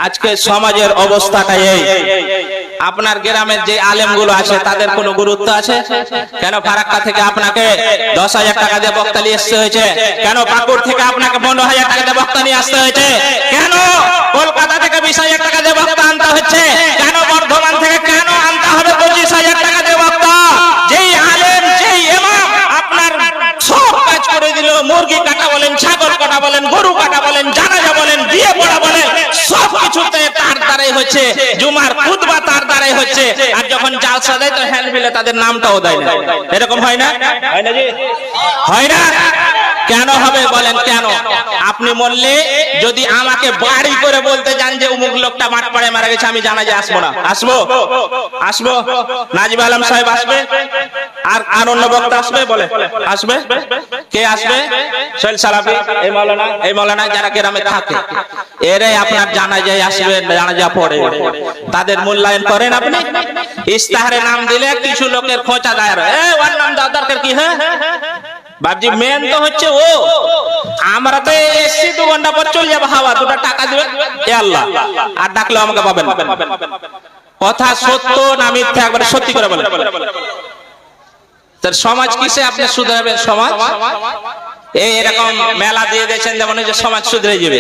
আজকে সমাজের অবস্থাটা এই, আপনার গ্রামের যে আলেমগুলো আছে তাদের কোনো গুরুত্ব আছে? কেন ফারাক্কা থেকে আপনাকে 10,000 টাকা দিয়ে বক্তা নিয়ে আসতে হয়েছে? কেন পাকুড় থেকে আপনাকে 15,000 টাকা দিয়ে বক্তা নিয়ে আসতে হয়েছে? কেন কলকাতা থেকে 20,000 টাকা দিয়ে বক্তা আনতে হচ্ছে? কেন বর্ধমান থেকে কেন আনতে হবে 25,000 টাকা দিয়ে বক্তা? যেই আলেম যেই ইমাম আপনার সব কাজ করে দিল, মুরগি কাটা বলেন, ছাগল কাটা বলেন, গরু কাটা বলেন, জানাজা বলেন, বিয়ে পড়া বলেন, সব কিছুতে তার দ্বারাই হচ্ছে, জুমার খুতবা তার দ্বারাই হচ্ছে। আর যখন জালসা দেয় তো হ্যান্ড মিলে তাদের নামটাও দেয় না। এরকম হয় না? হয় না জি? হয় না? কেন হবে বলেন? কেন? আপনি বললে যদি আমাকে বাড়ি করে বলতে যান যে অমুক লোকটা মাঠ পাড়ে মারা গেছে, আমি জানাজা আসবো না। আসবো? আসবো? নাজিব আলম সাহেব আসবে, আর অন্য বক্তা আসবে? বলে আসবে? কে আসবে? সোহেল সালাফি, এই মাওলানা যারা গ্রামে থাকে, এরাই আপনার জানাজায় আসবে, জানাজা পড়ে। তাদের মূল্যায়ন করেন আপনি? ইস্তাহারে নাম দিলে কিছু লোকের খোঁচা দায়ের, ওর নাম দেওয়া দরকার কি? হ্যাঁ বাবজি, মেন তো হচ্ছে ও। আমরা তো এসছি 2 ঘন্টা পর চলে যাবো, হাওয়া 2টা টাকা দিবে এ আল্লাহ, আর ডাকলেও আমাকে পাবেন। কথা সত্য না মিথ্যা একবারে সত্যি করে বলেন। তার সমাজ কিসে আপনি শুধরাবেন? সমাজ এরকম মেলা দিয়ে দিয়েছেন যেমন যে সমাজ শুধরে যাবে।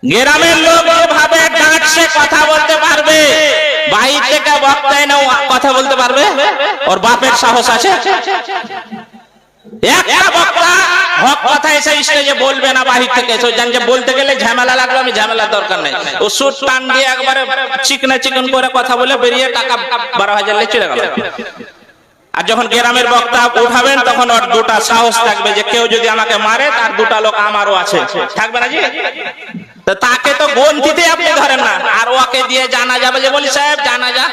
গ্রামের লোক ভাবে ডাকছে কথা বলতে পারবে, বাইরে থেকে বক্তায় না কথা বলতে পারবে? ওর বাপের সাহস আছে? একটা বক্তা হক কথা এসে স্টেজে বলবে না, বাহির থেকে এসে জান যে বলতে গেলে ঝামেলা লাগবে, আমি ঝামেলার দরকার নেই। ও সুট টান দিয়ে একবারে চিকনা চিকন করে কথা বলে বেরিয়ে টাকা 12,000 নিয়ে চলে গেল। আর যখন গ্রামের বক্তা উঠাবেন তখন ওর 2টা সাহস থাকবে যে কেউ যদি আমাকে মারে তার 2টা লোক আমারও আছে, থাকবে না জি? তো তাকে তো গন্তিতে আপনি ধরেন না, আর ওকে দিয়ে জানা যাবে যে বলি সাহেব জানা যা